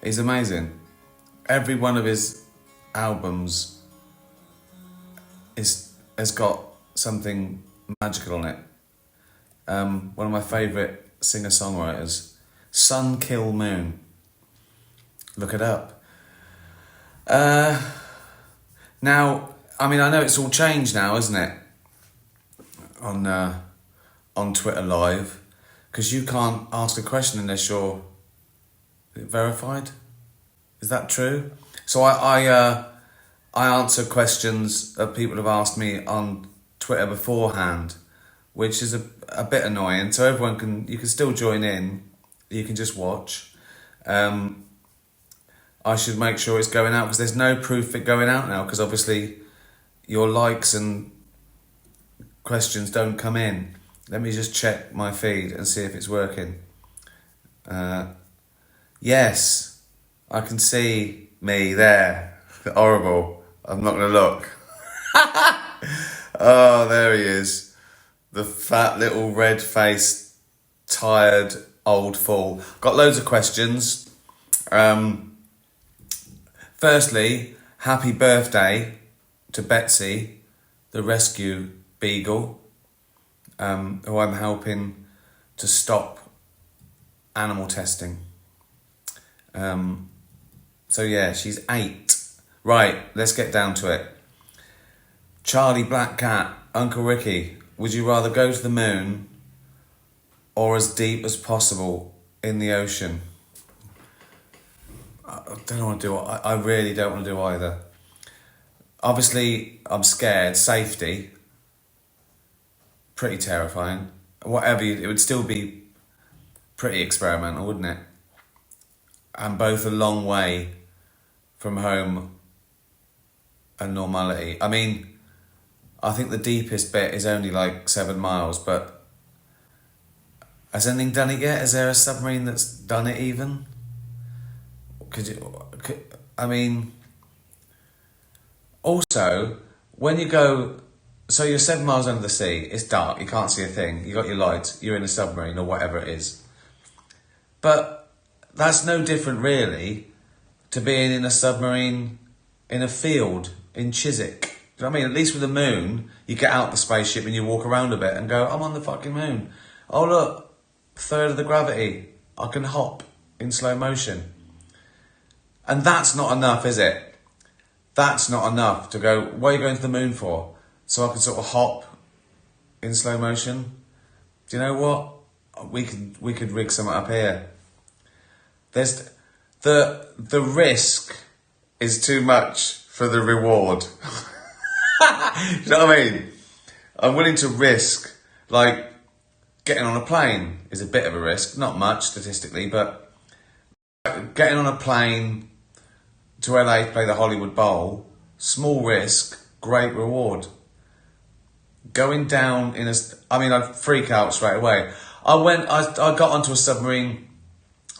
He's amazing. Every one of his albums has got something magical on it. One of my favourite singer-songwriters, Sun Kill Moon. Look it up. Now, I mean, I know it's all changed now, isn't it? On Twitter Live, because you can't ask a question unless you're verified. Is that true? So I answer questions that people have asked me on Twitter beforehand, which is a bit annoying. So you can still join in. You can just watch. I should make sure it's going out because there's no proof of it going out now because obviously your likes and questions don't come in. Let me just check my feed and see if it's working. Yes, I can see me there. Horrible. I'm not going to look. Oh, there he is. The fat little red-faced, tired old fool. Got loads of questions. Firstly, happy birthday to Betsy, the rescue beagle, who I'm helping to stop animal testing. So yeah, she's 8. Right, let's get down to it. Charlie Black Cat, Uncle Ricky, would you rather go to the moon or as deep as possible in the ocean? I don't want to do. I really don't want to do either. Obviously, I'm scared. Safety, pretty terrifying. It would still be pretty experimental, wouldn't it? And both a long way from home and normality. I mean, I think the deepest bit is only like 7 miles, but has anything done it yet? Is there a submarine that's done it even? Also, when you go, so you're 7 miles under the sea, it's dark, you can't see a thing, you got your lights, you're in a submarine or whatever it is. But that's no different really to being in a submarine in a field in Chiswick. Do you know what I mean? At least with the moon, you get out the spaceship and you walk around a bit and go, I'm on the fucking moon. Oh look, 1/3 of the gravity. I can hop in slow motion. And that's not enough, is it? That's not enough to go, what are you going to the moon for? So I can sort of hop in slow motion? Do you know what? We could rig something up here. There's the risk is too much for the reward. You know what I mean? I'm willing to risk, like, getting on a plane is a bit of a risk. Not much statistically, but getting on a plane to LA to play the Hollywood Bowl, small risk, great reward. Going down I'd freak out straight away. I got onto a submarine.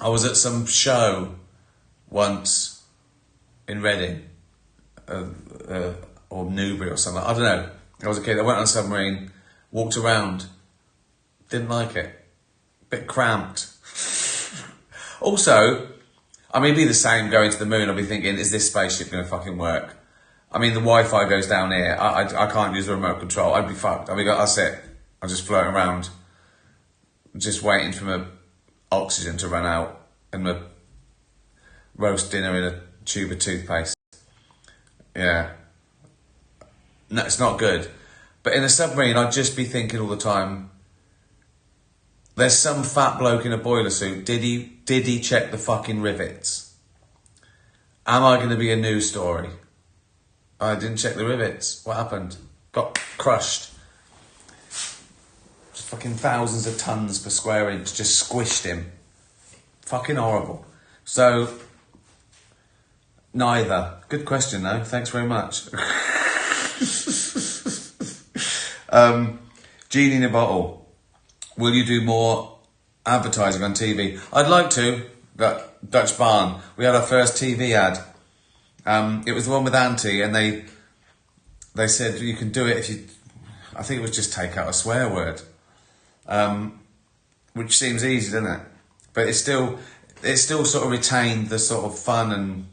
I was at some show once in Reading, or Newbury or something. I don't know. I was a kid. I went on a submarine, walked around, didn't like it. Bit cramped. Also, I mean, it'd be the same going to the moon. I'll be thinking, is this spaceship going to fucking work? I mean, the Wi-Fi goes down here. I can't use the remote control. I'd be fucked. I mean, that's it. I'm just floating around, just waiting for my oxygen to run out and my roast dinner in a tube of toothpaste. Yeah. No, it's not good. But in a submarine, I'd just be thinking all the time, there's some fat bloke in a boiler suit. Did he check the fucking rivets? Am I going to be a news story? I didn't check the rivets. What happened? Got crushed. Just fucking thousands of tons per square inch just squished him. Fucking horrible. So, neither. Good question though. Thanks very much. Genie in a bottle. Will you do more advertising on TV? I'd like to. That Dutch Barn. We had our first TV ad. It was the one with Auntie, and they said you can do it if you. I think it was just take out a swear word, which seems easy, doesn't it? But it's still it still sort of retained the sort of fun and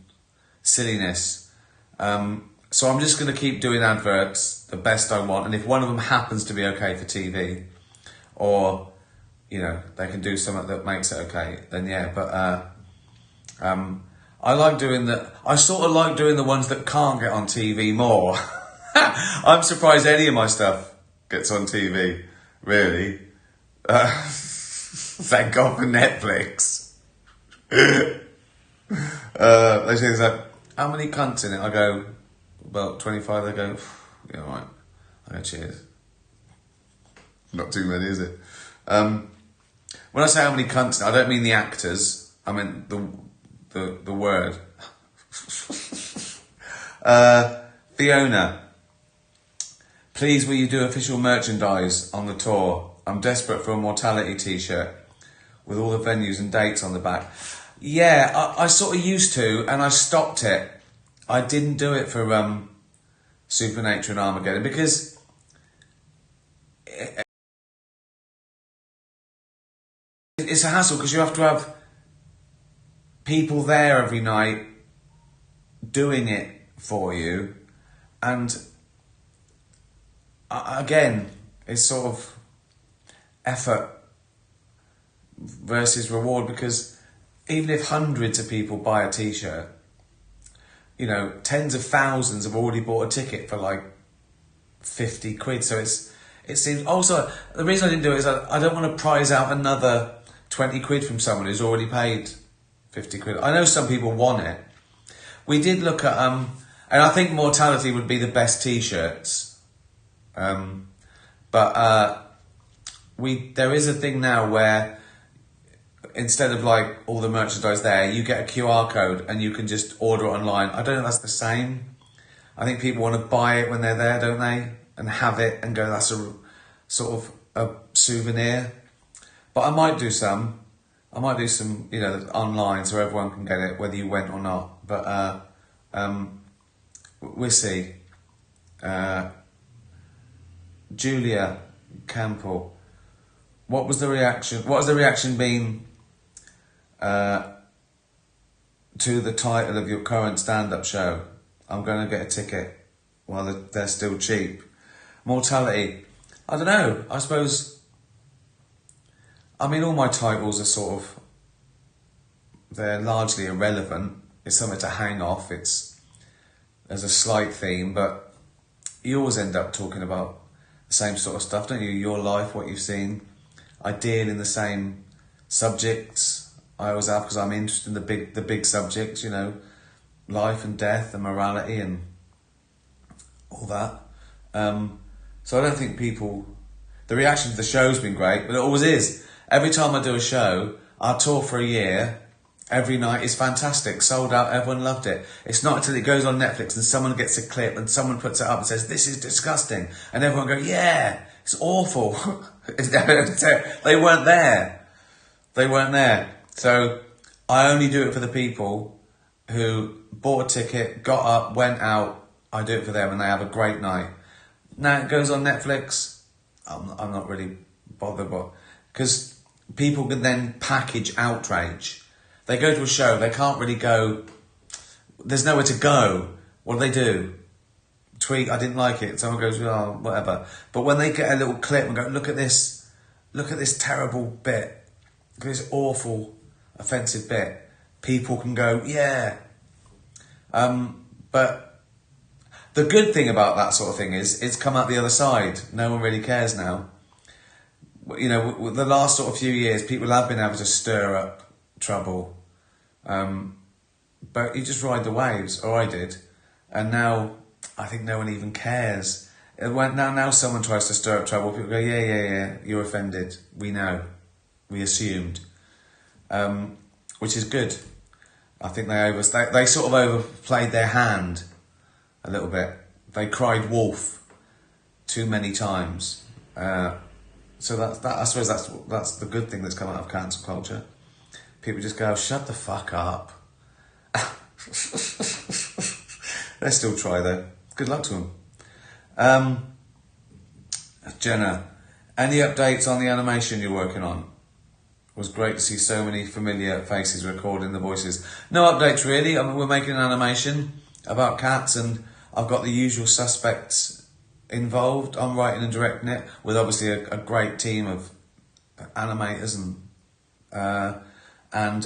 silliness. So I'm just going to keep doing adverts the best I want, and if one of them happens to be okay for TV, or they can do something that makes it okay, then yeah. But I like doing I sort of like doing the ones that can't get on TV more. I'm surprised any of my stuff gets on TV, really. Thank God for Netflix. They say things like, how many cunts in it? I go, about 25. They go, yeah, all right. I go, cheers. Not too many, is it? When I say how many cunts, I don't mean the actors. I mean the word. Fiona, please will you do official merchandise on the tour? I'm desperate for a Mortality t-shirt with all the venues and dates on the back. Yeah, I sort of used to, and I stopped it. I didn't do it for Supernature and Armageddon because it's a hassle, because you have to have people there every night doing it for you, and again, it's sort of effort versus reward, because even if hundreds of people buy a t-shirt, tens of thousands have already bought a ticket for like 50 quid. So it seems, also the reason I didn't do it is I don't want to prize out another 20 quid from someone who's already paid 50 quid. I know some people want it. We did look at and I think Mortality would be the best t-shirts, but there is a thing now where instead of like all the merchandise there, you get a QR code and you can just order it online. I don't know if that's the same. I think people want to buy it when they're there, don't they? And have it and go, that's a sort of a souvenir. But I might do some online so everyone can get it, whether you went or not. But we'll see. Julia Campbell, what has the reaction been to the title of your current stand-up show? I'm going to get a ticket while they're still cheap. Mortality, I don't know. I suppose, all my titles are they're largely irrelevant. It's something to hang off. There's a slight theme, but you always end up talking about the same sort of stuff, don't you? Your life, what you've seen. I deal in the same subjects I always have, because I'm interested in the big subjects, life and death and morality and all that. So I don't think the reaction to the show's been great, but it always is. Every time I do a show, I tour for a year, every night is fantastic, sold out, everyone loved it. It's not until it goes on Netflix and someone gets a clip and someone puts it up and says, this is disgusting, and everyone goes, yeah, it's awful. They weren't there. So I only do it for the people who bought a ticket, got up, went out. I do it for them and they have a great night. Now it goes on Netflix, I'm not really bothered, but because people can then package outrage. They go to a show, they can't really go, there's nowhere to go. What do? Tweet, I didn't like it. Someone goes, oh, whatever. But when they get a little clip and go, look at this terrible bit, look at this awful, offensive bit, people can go, yeah. But the good thing about that sort of thing is it's come out the other side. No one really cares now. With the last sort of few years, people have been able to stir up trouble. But you just ride the waves, or I did. And now I think no one even cares. Now someone tries to stir up trouble, people go, yeah, you're offended. We know. We assumed. Which is good. I think they sort of overplayed their hand a little bit. They cried wolf too many times. So that I suppose that's the good thing that's come out of cancel culture. People just go, shut the fuck up. They still try though. Good luck to them. Jenna, any updates on the animation you're working on? was great to see so many familiar faces recording the voices. No updates really. I mean, we're making an animation about cats, and I've got the usual suspects involved. I'm writing and directing it with obviously a great team of animators and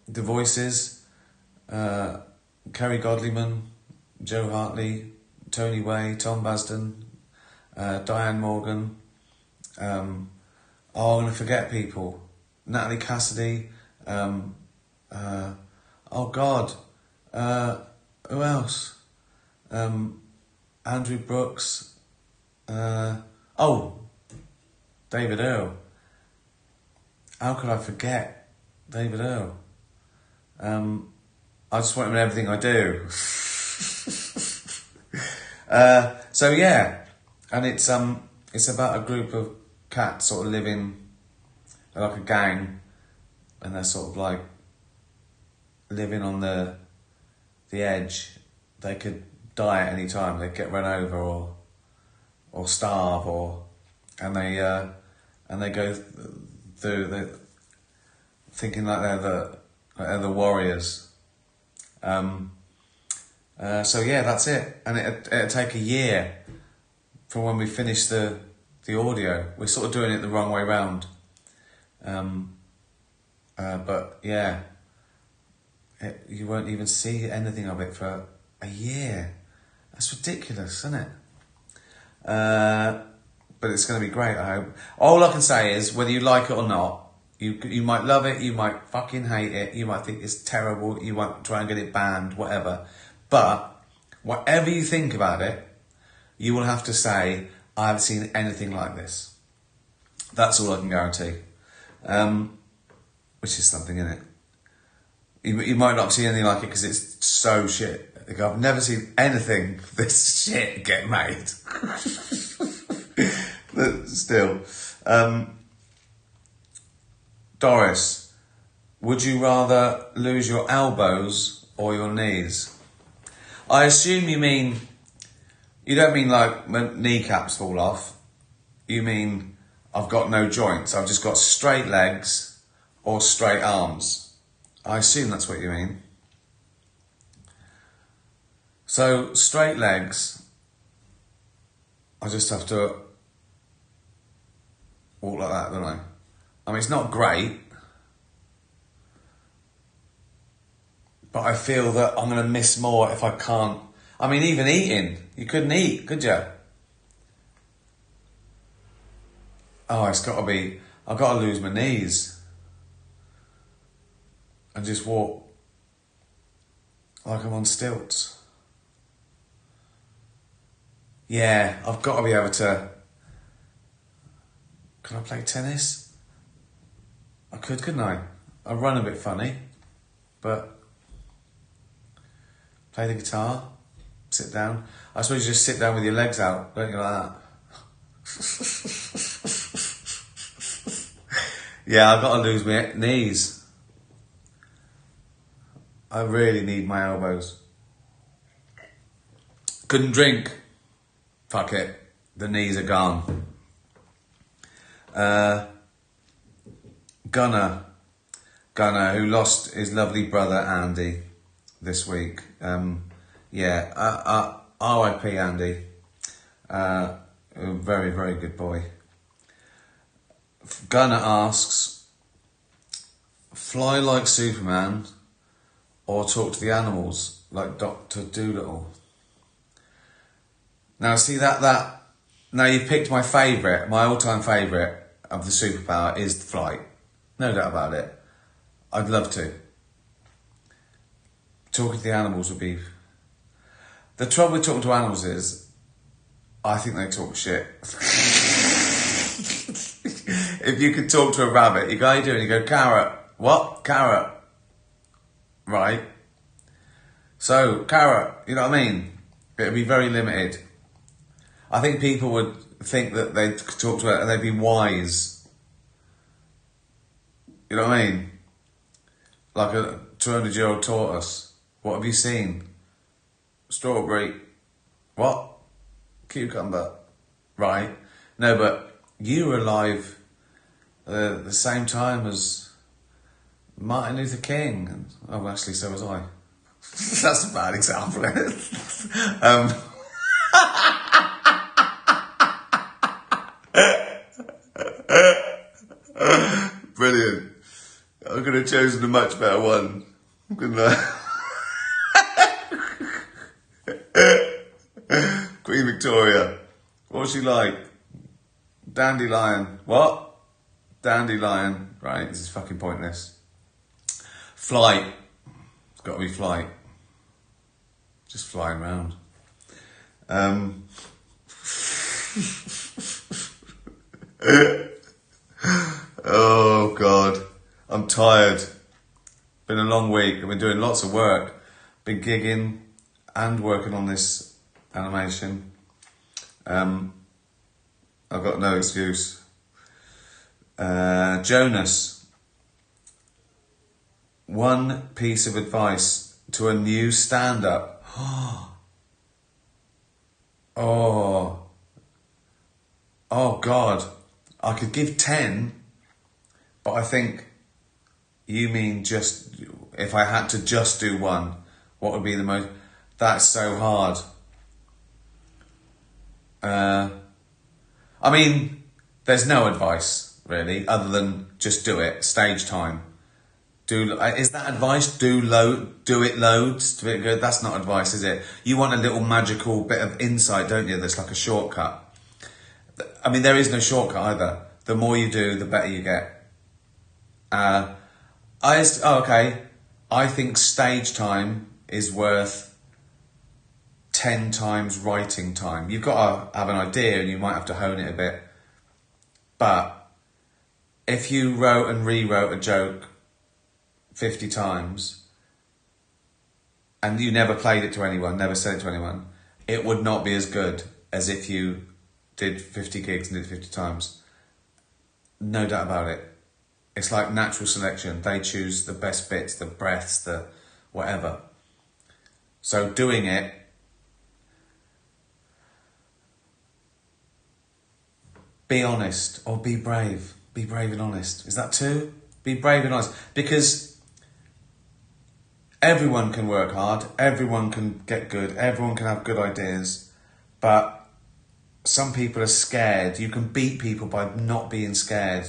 the voices. Kerry Godliman, Joe Hartley, Tony Way, Tom Basden, Diane Morgan. I'm going to forget people. Natalie Cassidy. Oh God. Who else? Andrew Brooks. David Earl. How could I forget David Earl? I just want him in everything I do. So yeah, and it's about a group of cats sort of living like a gang, and they're sort of like living on the edge. They could die at any time. They'd get run over or starve, and they go through the thinking like they're the warriors. So yeah, that's it. And it'll take a year from when we finish the audio. We're sort of doing it the wrong way round. But yeah, you won't even see anything of it for a year. That's ridiculous, isn't it? But it's going to be great, I hope. All I can say is, whether you like it or not, you might love it, you might fucking hate it, you might think it's terrible, you might try and get it banned, whatever. But whatever you think about it, you will have to say, I haven't seen anything like this. That's all I can guarantee. Which is something, isn't it? You might not see anything like it because it's so shit. Like, I've never seen anything this shit get made. But still. Doris, would you rather lose your elbows or your knees? I assume you don't mean like my kneecaps fall off. You mean I've got no joints. I've just got straight legs or straight arms. I assume that's what you mean. So straight legs, I just have to walk like that, don't I? I mean, it's not great, but I feel that I'm going to miss more if I can't. I mean, even eating, you couldn't eat, could you? Oh, I've got to lose my knees and just walk like I'm on stilts. Yeah, I've got to be able to. Can I play tennis? I could, couldn't I? I run a bit funny, but play the guitar, sit down. I suppose you just sit down with your legs out, don't you, like that? Yeah, I've got to lose my knees. I really need my elbows. Couldn't drink. Fuck it. The knees are gone. Gunnar, who lost his lovely brother Andy this week. R.I.P. Andy. A very, very good boy. Gunnar asks, fly like Superman or talk to the animals like Dr. Dolittle? Now, see now you've picked my favourite, my all-time favourite of the superpower is flight. No doubt about it. I'd love to. Talking to the animals would be... The trouble with talking to animals is, I think they talk shit. If you could talk to a rabbit, you go, how you doing? You go, carrot. What? Carrot. Right. So, carrot, you know what I mean? It would be very limited. I think people would think that they'd talk to it and they'd be wise. You know what I mean? Like a 200-year-old tortoise. What have you seen? Strawberry. What? Cucumber. Right. No, but you were alive the same time as Martin Luther King. And, oh, actually, so was I. That's a bad example. Brilliant. I could have chosen a much better one, couldn't I? Queen Victoria. What was she like? Dandelion. What? Dandelion. Right, this is fucking pointless. Flight. It's got to be flight. Just flying around. Oh, God. I'm tired. Been a long week. I've been doing lots of work. Been gigging and working on this animation. I've got no excuse. Jonas. One piece of advice to a new stand-up. Oh. Oh, God. I could give 10, but I think you mean just, if I had to just do one, what would be the most? That's so hard. I mean, there's no advice, really, other than just do it. Stage time. Is that advice? Do it loads to be good. That's not advice, is it? You want a little magical bit of insight, don't you? That's like a shortcut. I mean, there is no shortcut either. The more you do, the better you get. Okay. I think stage time is worth 10 times writing time. You've got to have an idea and you might have to hone it a bit. But if you wrote and rewrote a joke 50 times and you never played it to anyone, never said it to anyone, it would not be as good as if you did 50 gigs and did 50 times. No doubt about it. It's like natural selection. They choose the best bits, the breaths, the whatever. So doing it, be honest or be brave. Be brave and honest. Is that two? Be brave and honest. Because everyone can work hard. Everyone can get good. Everyone can have good ideas. But some people are scared. You can beat people by not being scared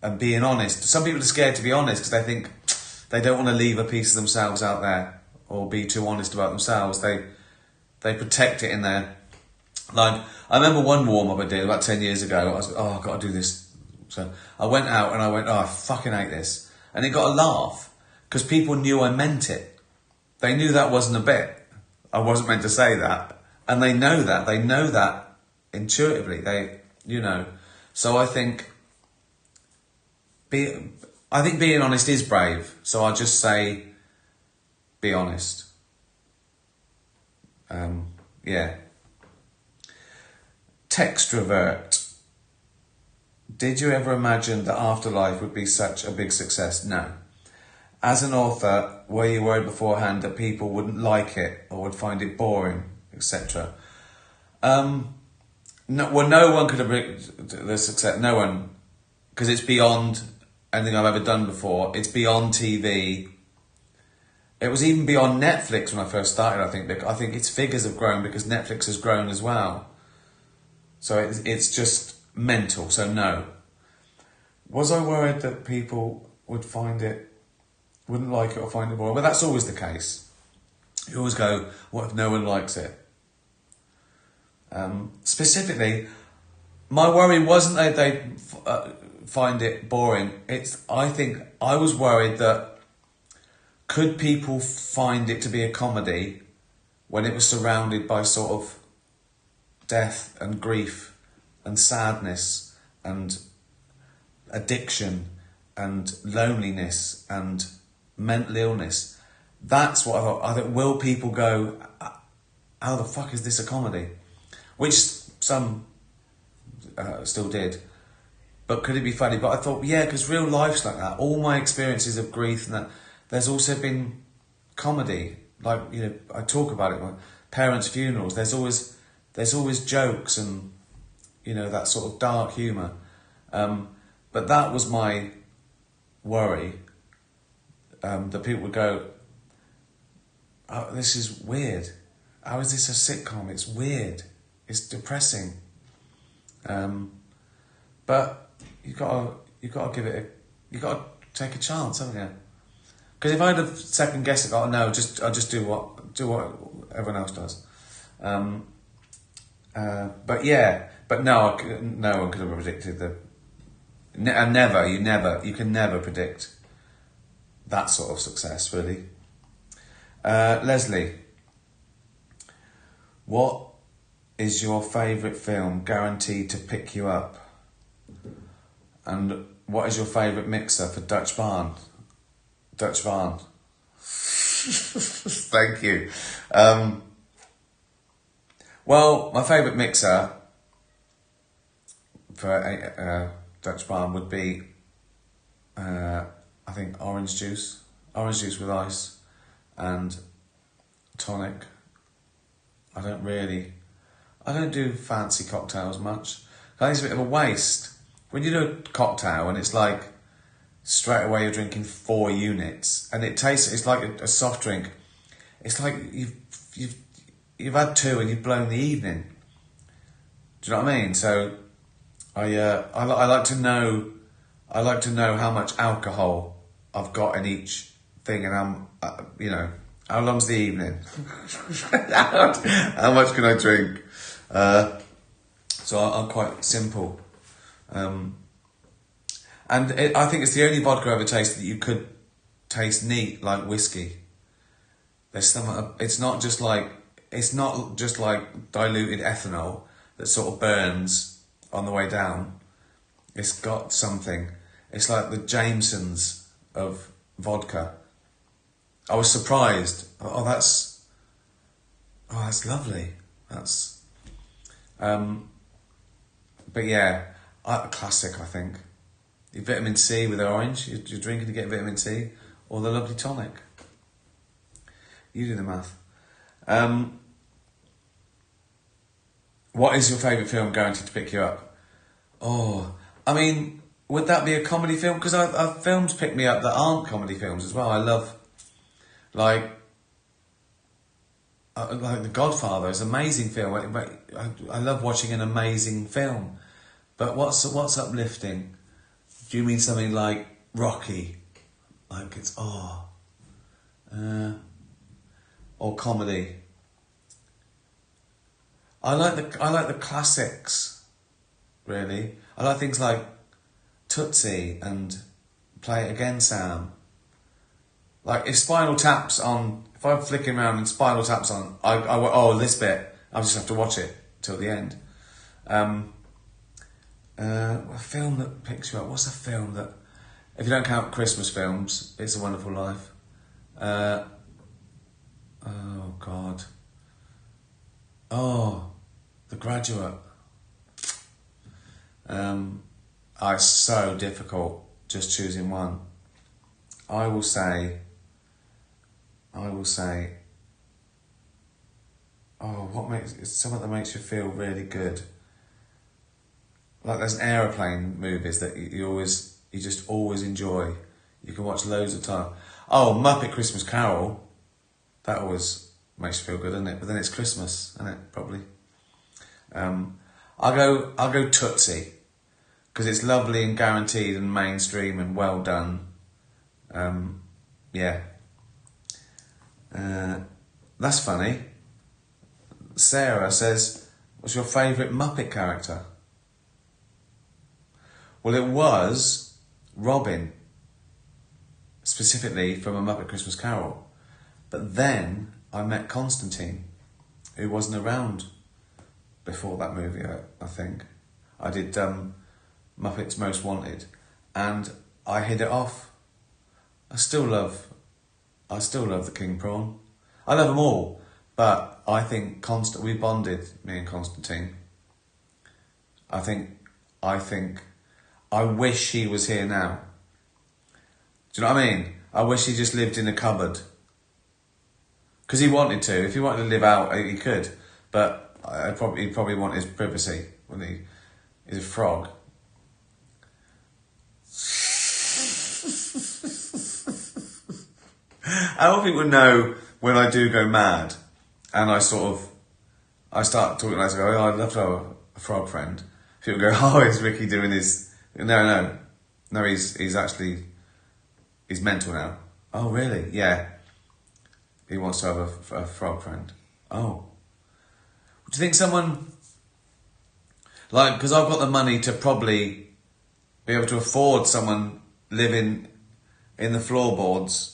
and being honest. Some people are scared to be honest because they think they don't want to leave a piece of themselves out there or be too honest about themselves. They protect it in there. Like, I remember one warm-up I did about 10 years ago. I was, I've got to do this. So I went out and I went, I fucking hate this. And it got a laugh because people knew I meant it. They knew that wasn't a bit. I wasn't meant to say that. And they know that. They know that intuitively. So I think being honest is brave. So I'll just say, be honest. Yeah. Textrovert. Did you ever imagine that Afterlife would be such a big success? No. As an author, were you worried beforehand that people wouldn't like it or would find it boring, etc.? No one could have the success. No one, because it's beyond anything I've ever done before. It's beyond TV. It was even beyond Netflix when I first started. I think its figures have grown because Netflix has grown as well. So it's just mental. So no. Was I worried that people wouldn't like it or find it boring? Well, that's always the case. You always go, what if no one likes it? Specifically, my worry wasn't that they'd find it boring. I think I was worried that could people find it to be a comedy when it was surrounded by sort of death and grief and sadness and addiction and loneliness and mental illness. That's what I thought. I thought, will people go, how the fuck is this a comedy? Which some still did. But could it be funny? But I thought, yeah, because real life's like that. All my experiences of grief and that, there's also been comedy. Like, I talk about it, like parents' funerals. There's always jokes and, that sort of dark humour. But But that was my worry, that people would go, oh, this is weird. How is this a sitcom? It's weird. It's depressing. But you gotta give it you gotta take a chance, haven't you? Because if I had a second guess, I'll just do what everyone else does. But no, no one could have predicted you can never predict that sort of success, really. Leslie, what is your favourite film guaranteed to pick you up? And what is your favourite mixer for Dutch Barn? Dutch Barn. Thank you. Well, my favourite mixer for Dutch Barn would be, I think, orange juice with ice and tonic. I don't do fancy cocktails much. I think it's a bit of a waste. When you do a cocktail and it's like straight away you're drinking 4 units and it's like a soft drink. It's like you've had 2 and you've blown the evening. Do you know what I mean? So I like to know how much alcohol I've got in each thing, and how long's the evening? How much can I drink? So I'm quite simple. And I think it's the only vodka I ever tasted that you could taste neat like whiskey. There's some. It's not just like diluted ethanol that sort of burns on the way down. It's got something. It's like the Jamesons of vodka. I was surprised. Oh, that's lovely. That's. But yeah, classic, I think. Your vitamin C with orange, you're drinking to get vitamin C, or the lovely tonic. You do the math. What is your favourite film guaranteed to pick you up? Oh, I mean, would that be a comedy film? Because I've films pick me up that aren't comedy films as well. I love, like The Godfather is an amazing film. I love watching an amazing film. But what's uplifting? Do you mean something like Rocky? Like it's or comedy? I like the classics, really. I like things like Tootsie and Play It Again, Sam. Like if Spinal Tap's on, if I'm flicking around and Spinal Tap's on, this bit, I'll just have to watch it till the end. A film that picks you up. What's a film that, if you don't count Christmas films, It's a Wonderful Life. Oh God. Oh, The Graduate. It's so difficult just choosing one. I will say. It's something that makes you feel really good. Like there's aeroplane movies that you just always enjoy. You can watch loads of time. Oh, Muppet Christmas Carol. That always makes you feel good, doesn't it? But then it's Christmas, isn't it? Probably. I'll go Tootsie, because it's lovely and guaranteed and mainstream and well done. Yeah. That's funny. Sarah says, what's your favourite Muppet character? Well, it was Robin, specifically from A Muppet Christmas Carol. But then I met Constantine, who wasn't around before that movie, I think. I did Muppets Most Wanted, and I hit it off. I still love the King Prawn. I love them all, but I think we bonded, me and Constantine. I wish he was here now. Do you know what I mean? I wish he just lived in a cupboard. Because he wanted to. If he wanted to live out, he could. But he'd probably want his privacy when he's a frog. How will people know when I do go mad and I start talking like, oh, I'd love to have a frog friend. People go, oh, is Ricky doing his... No, he's mental now. Oh, really? Yeah. He wants to have a frog friend. Oh. Do you think someone... Like, because I've got the money to probably be able to afford someone living in the floorboards.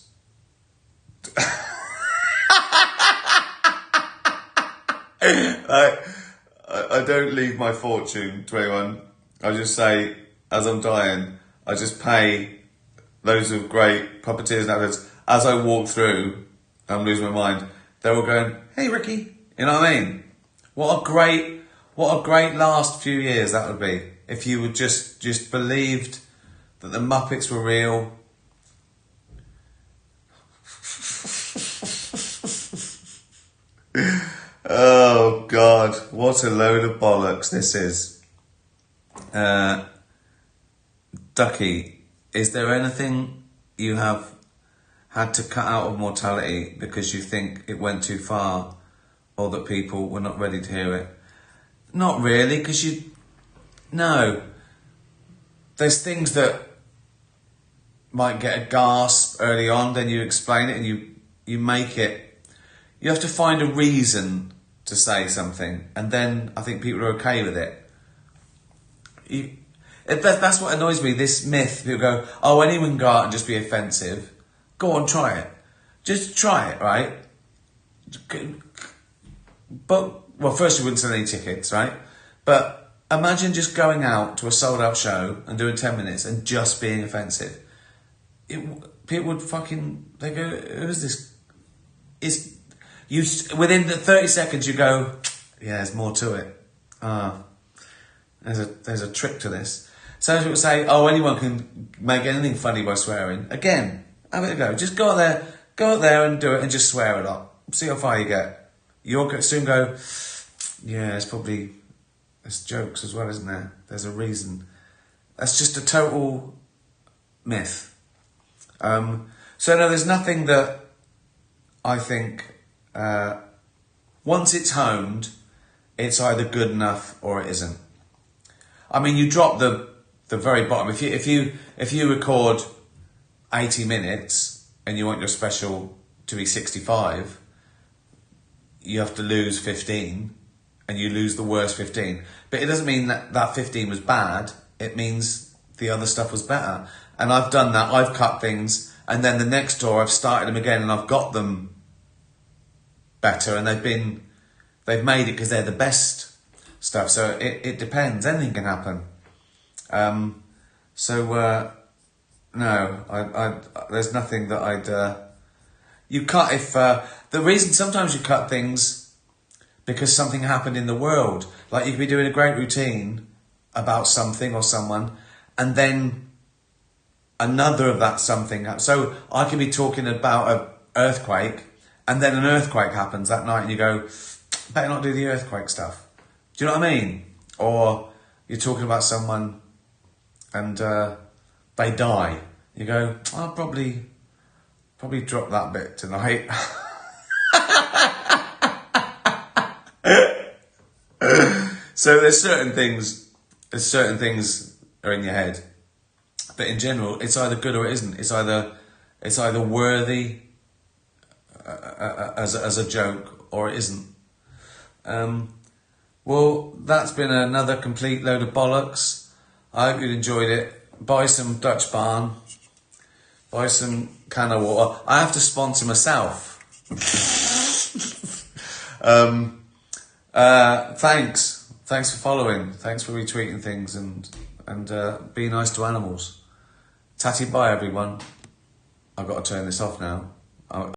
I don't leave my fortune to anyone. I just say, as I'm dying, I just pay loads of great puppeteers and actors. As I walk through, I'm losing my mind. They're all going, "Hey, Ricky," you know what I mean? What a great last few years that would be if you would just believed that the Muppets were real. Oh God, what a load of bollocks this is. Ducky, is there anything you have had to cut out of mortality because you think it went too far or that people were not ready to hear it? Not really, because no. There's things that might get a gasp early on, then you explain it and you make it. You have to find a reason to say something, and then I think people are okay with it. That's what annoys me, this myth. People go, oh, anyone can go out and just be offensive. Go on, try it. Just try it, right? But, well, first you wouldn't sell any tickets, right? But imagine just going out to a sold-out show and doing 10 minutes and just being offensive. People would they go, who's this? Within the 30 seconds you go, yeah, there's more to it. There's a trick to this. So people say, oh, anyone can make anything funny by swearing. Again, have it a go. Just go out there and do it and just swear a lot. See how far you get. You'll soon go, yeah, there's jokes as well, isn't there? There's a reason. That's just a total myth. So no, there's nothing that I think, once it's honed, it's either good enough or it isn't. I mean, you drop the very bottom. If you record 80 minutes and you want your special to be 65, you have to lose 15 and you lose the worst 15. But it doesn't mean that 15 was bad. It means the other stuff was better. And I've done that. I've cut things, and then the next tour I've started them again and I've got them better, and they've made it because they're the best stuff. So it depends. Anything can happen. No, I there's nothing that I'd. You cut if the reason sometimes you cut things because something happened in the world. Like you could be doing a great routine about something or someone, and then another of that something. So I can be talking about an earthquake, and then an earthquake happens that night, and you go, better not do the earthquake stuff. Do you know what I mean? Or you're talking about someone, and they die. You go, I'll probably drop that bit tonight. So there's certain things are in your head, but in general, it's either good or it isn't. It's either worthy as a joke or it isn't. Well, that's been another complete load of bollocks. I hope you enjoyed it. Buy some Dutch Barn. Buy some can of water. I have to sponsor myself. Thanks for following. Thanks for retweeting things and be nice to animals. Tatty bye, everyone. I've got to turn this off now.